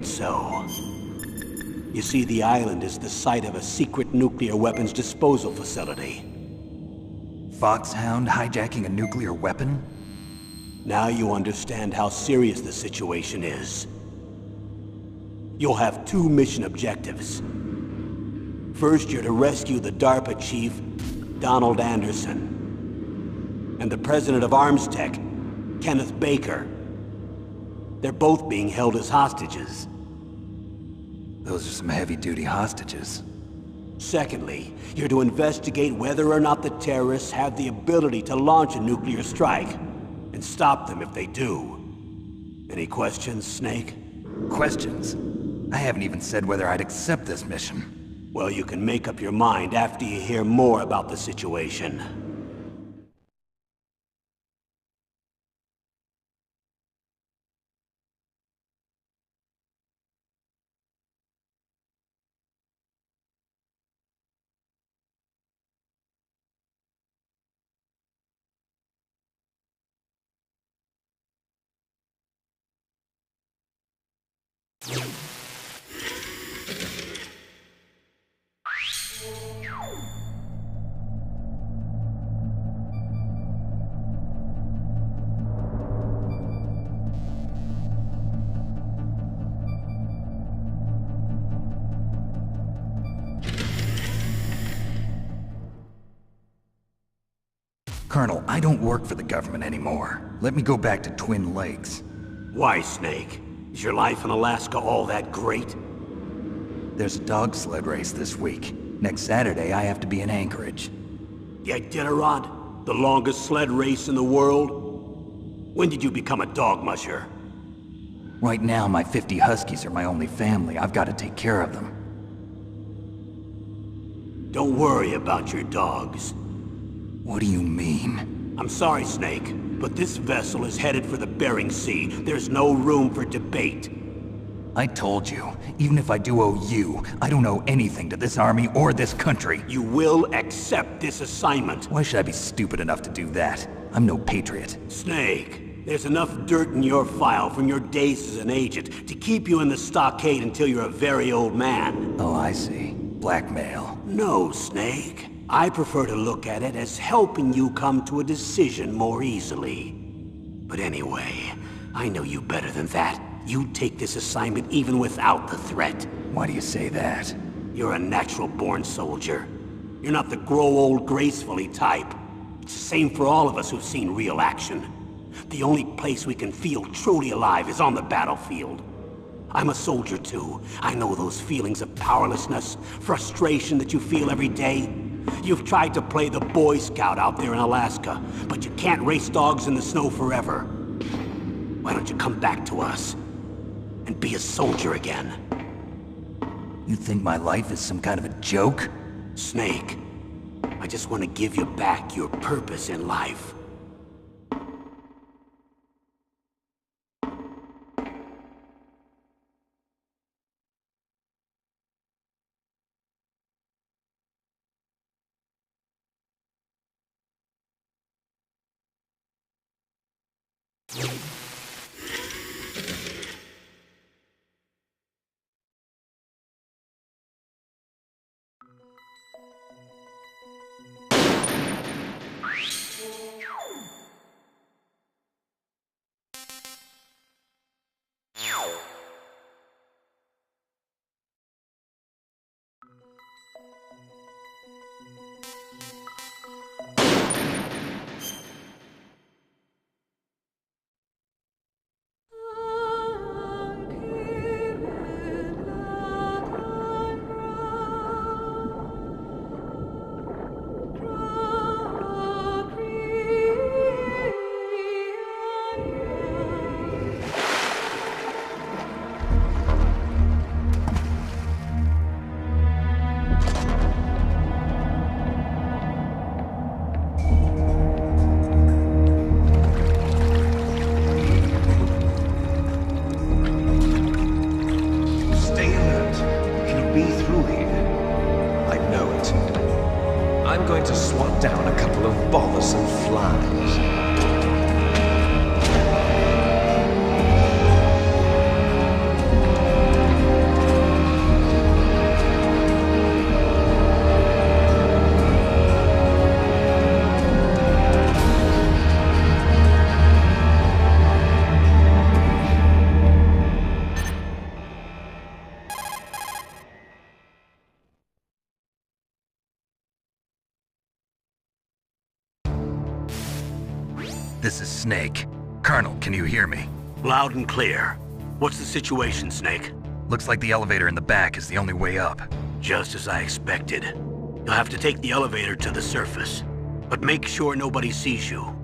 So, you see, the island is the site of a secret nuclear weapons disposal facility. Foxhound hijacking a nuclear weapon? Now you understand how serious the situation is. You'll have two mission objectives. First, you're to rescue the DARPA chief, Donald Anderson, and the president of ArmsTech, Kenneth Baker. They're both being held as hostages. Those are some heavy-duty hostages. Secondly, you're to investigate whether or not the terrorists have the ability to launch a nuclear strike, and stop them if they do. Any questions, Snake? Questions? I haven't even said whether I'd accept this mission. Well, you can make up your mind after you hear more about the situation. Colonel, I don't work for the government anymore. Let me go back to Twin Lakes. Why, Snake? Is your life in Alaska all that great? There's a dog sled race this week. Next Saturday, I have to be in Anchorage. The Iditarod? The longest sled race in the world? When did you become a dog musher? Right now, my 50 Huskies are my only family. I've got to take care of them. Don't worry about your dogs. What do you mean? I'm sorry, Snake, but this vessel is headed for the Bering Sea. There's no room for debate. I told you, even if I do owe you, I don't owe anything to this army or this country. You will accept this assignment. Why should I be stupid enough to do that? I'm no patriot. Snake, there's enough dirt in your file from your days as an agent to keep you in the stockade until you're a very old man. Oh, I see. Blackmail. No, Snake. I prefer to look at it as helping you come to a decision more easily. But anyway, I know you better than that. You'd take this assignment even without the threat. Why do you say that? You're a natural-born soldier. You're not the grow old gracefully type. It's the same for all of us who've seen real action. The only place we can feel truly alive is on the battlefield. I'm a soldier too. I know those feelings of powerlessness, frustration that you feel every day. You've tried to play the Boy Scout out there in Alaska, but you can't race dogs in the snow forever. Why don't you come back to us and be a soldier again? You think my life is some kind of a joke? Snake, I just want to give you back your purpose in life. Down a couple of bothersome flies. This is Snake. Colonel, can you hear me? Loud and clear. What's the situation, Snake? Looks like the elevator in the back is the only way up. Just as I expected. You'll have to take the elevator to the surface. But make sure nobody sees you.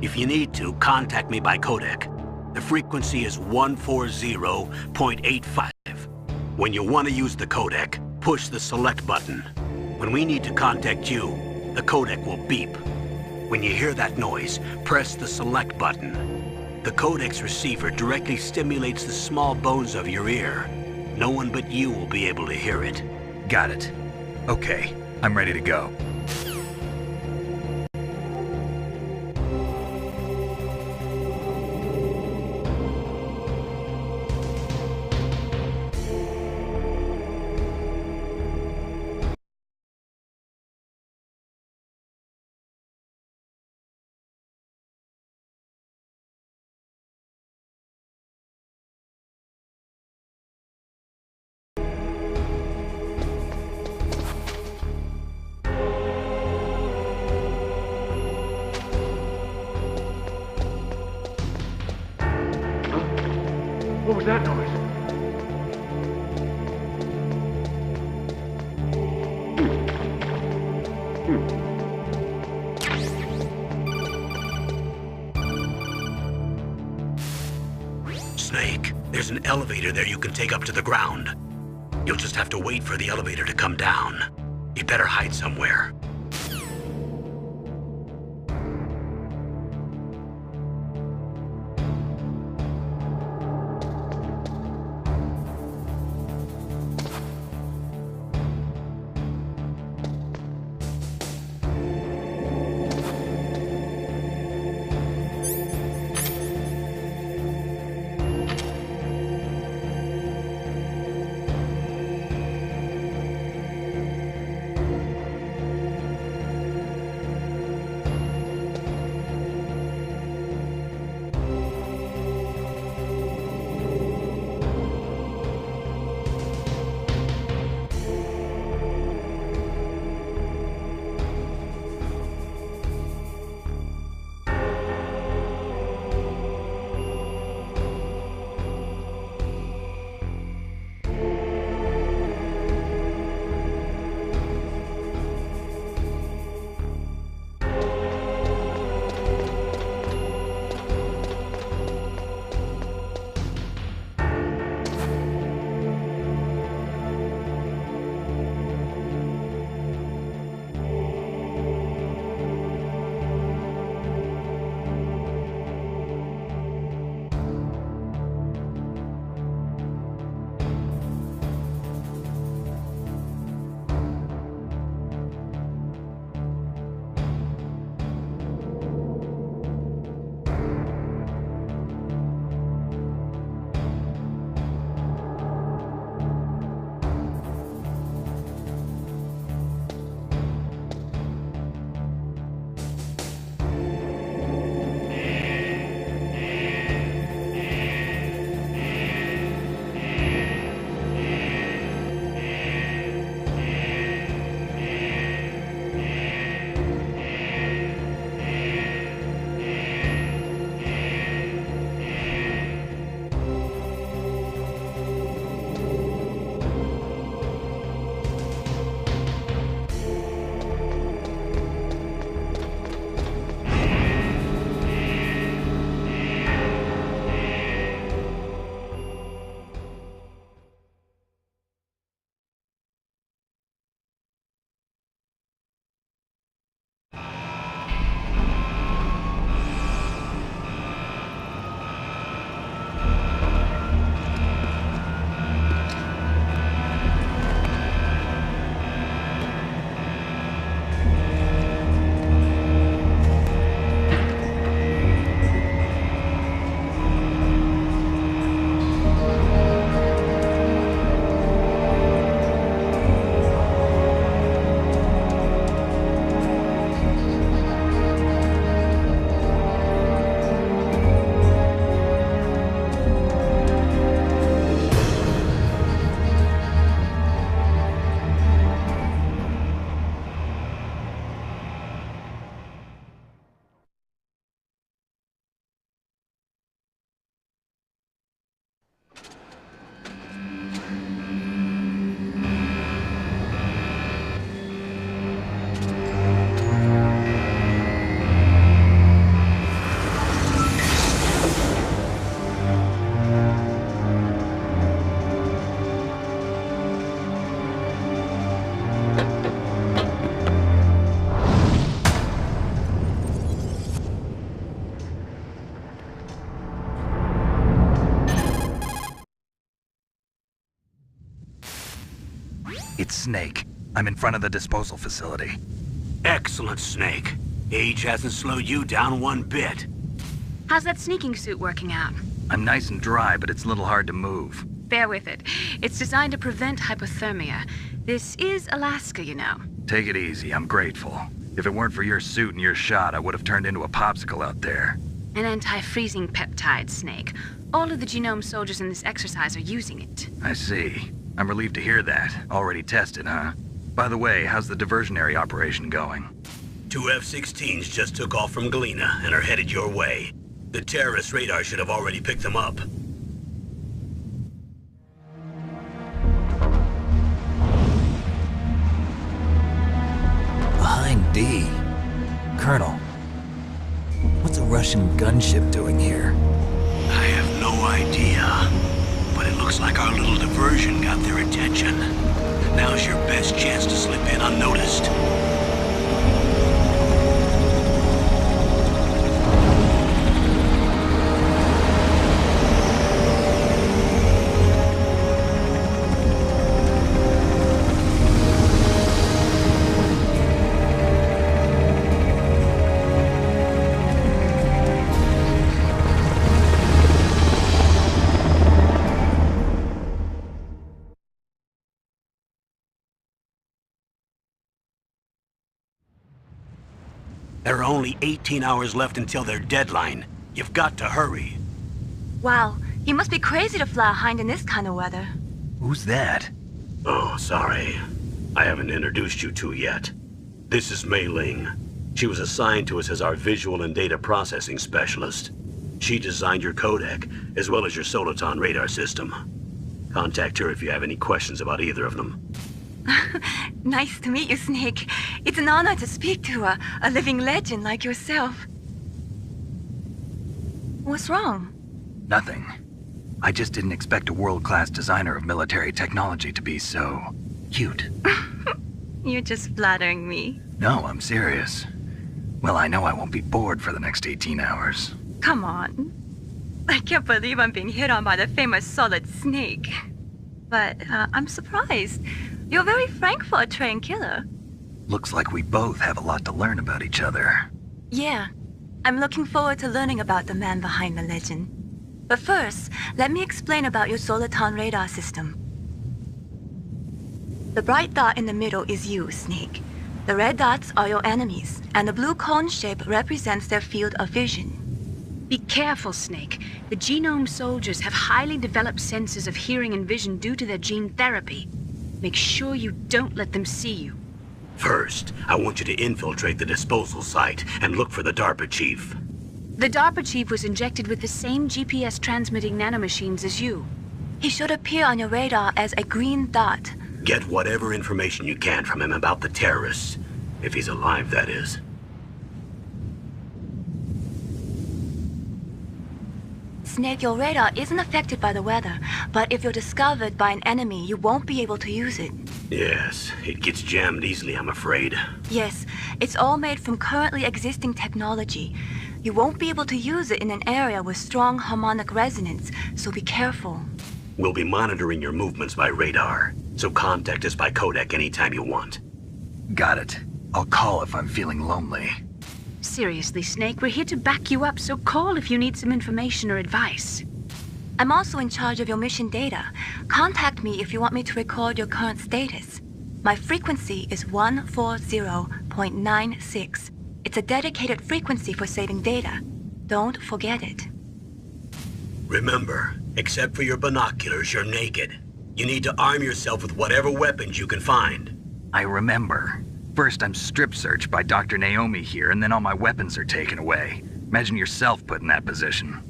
If you need to, contact me by codec. The frequency is 140.85. When you want to use the codec, push the select button. When we need to contact you, the codec will beep. When you hear that noise, press the select button. The codec's receiver directly stimulates the small bones of your ear. No one but you will be able to hear it. Got it. Okay, I'm ready to go. What was that noise? Snake, there's an elevator there you can take up to the ground. You'll just have to wait for the elevator to come down. You better hide somewhere. It's Snake. I'm in front of the disposal facility. Excellent, Snake. Age hasn't slowed you down one bit. How's that sneaking suit working out? I'm nice and dry, but it's a little hard to move. Bear with it. It's designed to prevent hypothermia. This is Alaska, you know. Take it easy, I'm grateful. If it weren't for your suit and your shot, I would have turned into a popsicle out there. An anti-freezing peptide, Snake. All of the genome soldiers in this exercise are using it. I see. I'm relieved to hear that. Already tested, huh? By the way, how's the diversionary operation going? 2 F-16s just took off from Galena and are headed your way. The terrorist radar should have already picked them up. Behind D. Colonel, what's a Russian gunship doing here? I have no idea, but it looks like our little diversion got their attention. Now's your best chance to slip in unnoticed. There are only 18 hours left until their deadline. You've got to hurry. Wow, you must be crazy to fly a hind in this kind of weather. Who's that? Oh, sorry. I haven't introduced you to yet. This is Mei Ling. She was assigned to us as our visual and data processing specialist. She designed your codec, as well as your Soliton radar system. Contact her if you have any questions about either of them. Nice to meet you, Snake. It's an honor to speak to a living legend like yourself. What's wrong? Nothing. I just didn't expect a world-class designer of military technology to be so cute. You're just flattering me. No, I'm serious. Well, I know I won't be bored for the next 18 hours. Come on. I can't believe I'm being hit on by the famous Solid Snake. But I'm surprised. You're very frank for a trained killer. Looks like we both have a lot to learn about each other. Yeah. I'm looking forward to learning about the man behind the legend. But first, let me explain about your Soliton radar system. The bright dot in the middle is you, Snake. The red dots are your enemies, and the blue cone shape represents their field of vision. Be careful, Snake. The genome soldiers have highly developed senses of hearing and vision due to their gene therapy. Make sure you don't let them see you. First, I want you to infiltrate the disposal site and look for the DARPA chief. The DARPA chief was injected with the same GPS transmitting nanomachines as you. He should appear on your radar as a green dot. Get whatever information you can from him about the terrorists. If he's alive, that is. Snake, your radar isn't affected by the weather, but if you're discovered by an enemy, you won't be able to use it. Yes, it gets jammed easily, I'm afraid. Yes, it's all made from currently existing technology. You won't be able to use it in an area with strong harmonic resonance, so be careful. We'll be monitoring your movements by radar, so contact us by codec anytime you want. Got it. I'll call if I'm feeling lonely. Seriously, Snake, we're here to back you up, so call if you need some information or advice. I'm also in charge of your mission data. Contact me if you want me to record your current status. My frequency is 140.96. It's a dedicated frequency for saving data. Don't forget it. Remember, except for your binoculars, you're naked. You need to arm yourself with whatever weapons you can find. I remember. First, I'm strip searched by Dr. Naomi here, and then all my weapons are taken away. Imagine yourself put in that position.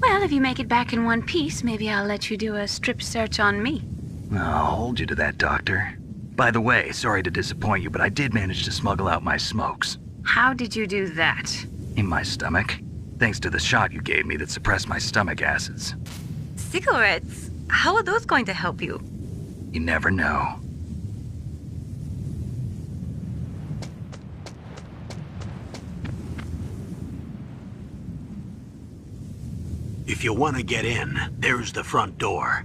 Well, if you make it back in one piece, maybe I'll let you do a strip search on me. I'll hold you to that, Doctor. By the way, sorry to disappoint you, but I did manage to smuggle out my smokes. How did you do that? In my stomach. Thanks to the shot you gave me that suppressed my stomach acids. Cigarettes? How are those going to help you? You never know. If you want to get in, there's the front door.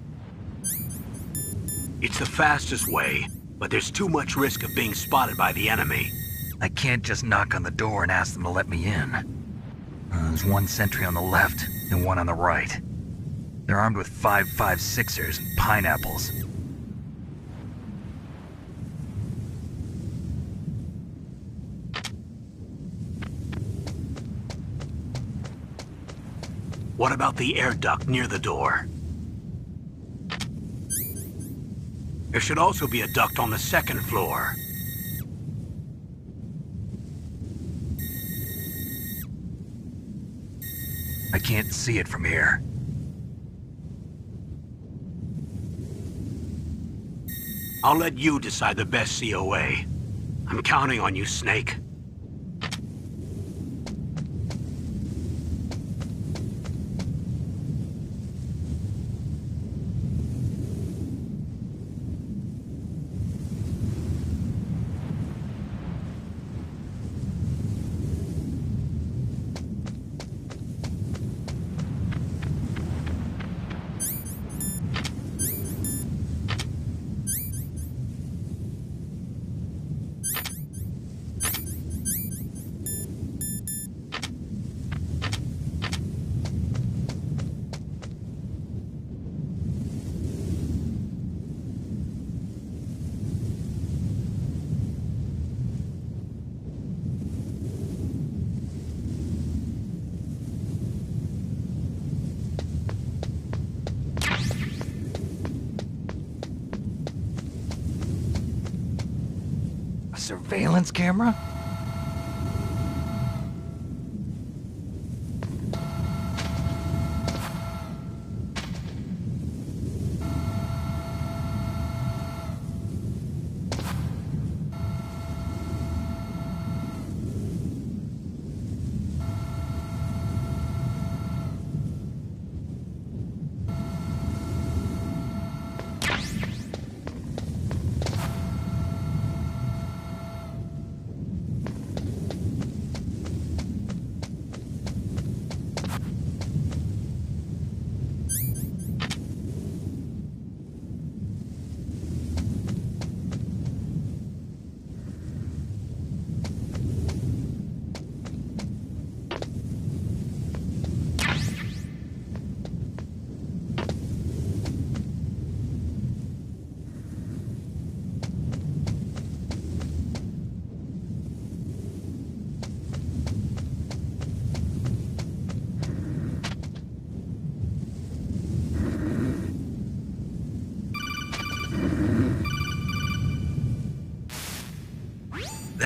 It's the fastest way, but there's too much risk of being spotted by the enemy. I can't just knock on the door and ask them to let me in. There's one sentry on the left and one on the right. They're armed with 5.56ers and pineapples. What about the air duct near the door? There should also be a duct on the second floor. I can't see it from here. I'll let you decide the best COA. I'm counting on you, Snake. Surveillance camera?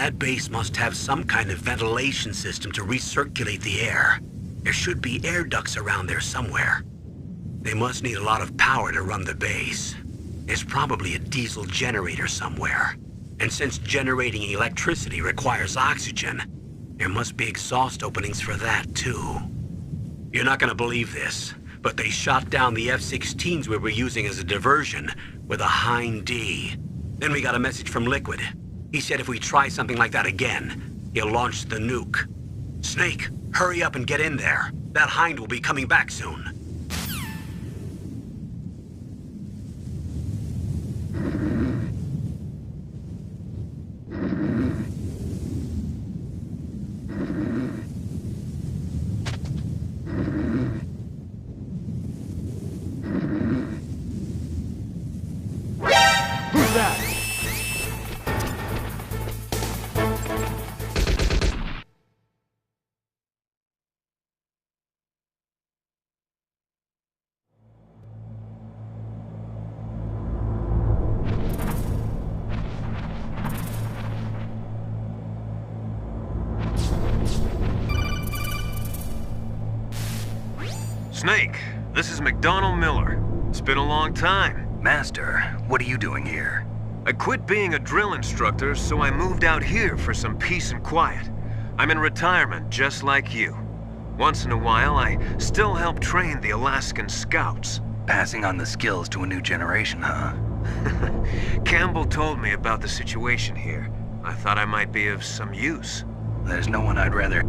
That base must have some kind of ventilation system to recirculate the air. There should be air ducts around there somewhere. They must need a lot of power to run the base. There's probably a diesel generator somewhere. And since generating electricity requires oxygen, there must be exhaust openings for that too. You're not gonna believe this, but they shot down the F-16s we were using as a diversion with a Hind D. Then we got a message from Liquid. He said if we try something like that again, he'll launch the nuke. Snake, hurry up and get in there. That Hind will be coming back soon. Who's that? Snake, this is McDonald Miller. It's been a long time. Master, what are you doing here? I quit being a drill instructor, so I moved out here for some peace and quiet. I'm in retirement, just like you. Once in a while, I still help train the Alaskan Scouts. Passing on the skills to a new generation, huh? Campbell told me about the situation here. I thought I might be of some use. There's no one I'd rather...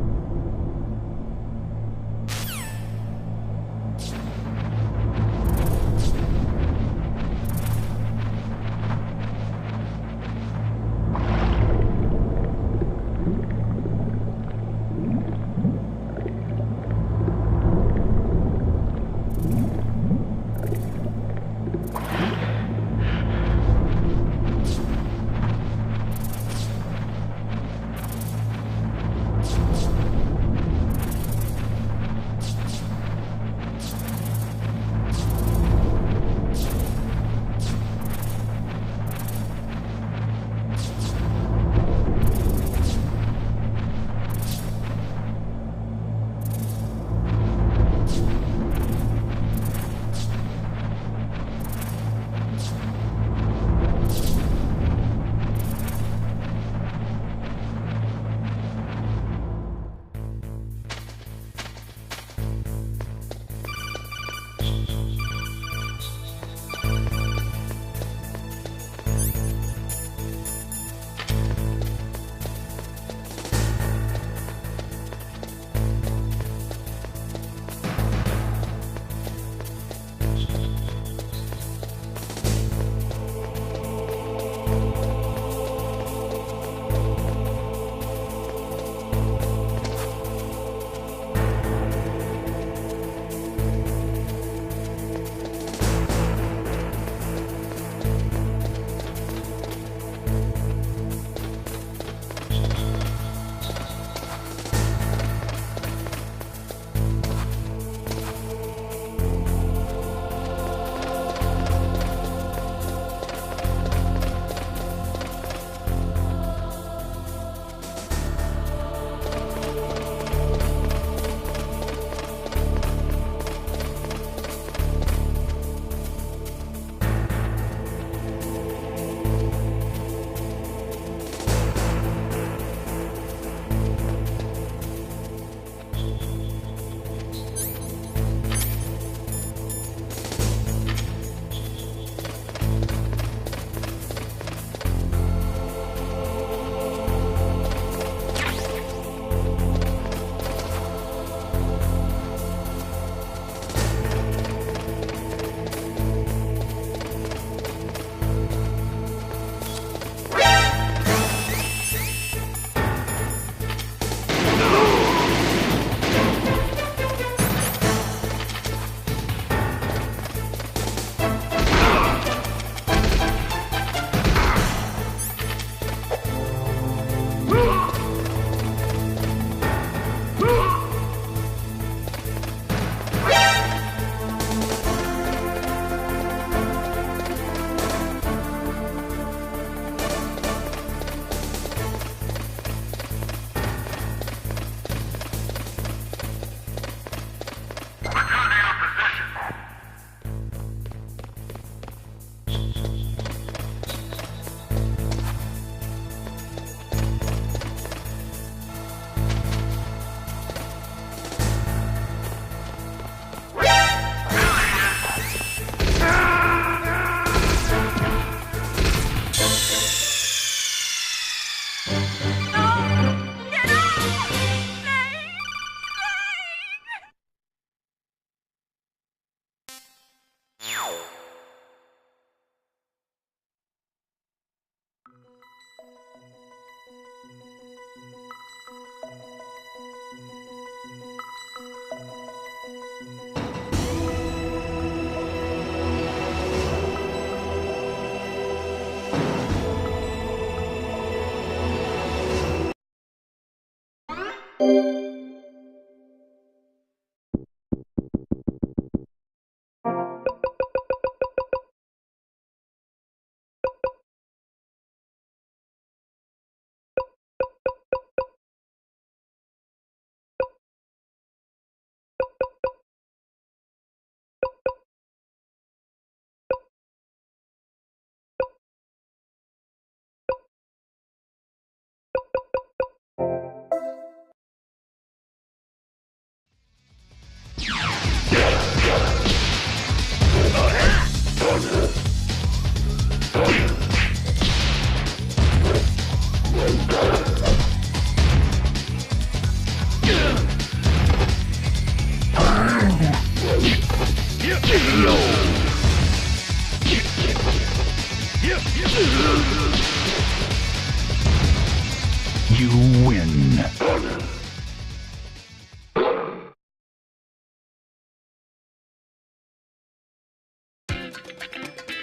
You win.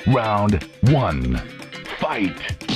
Round 1. Fight!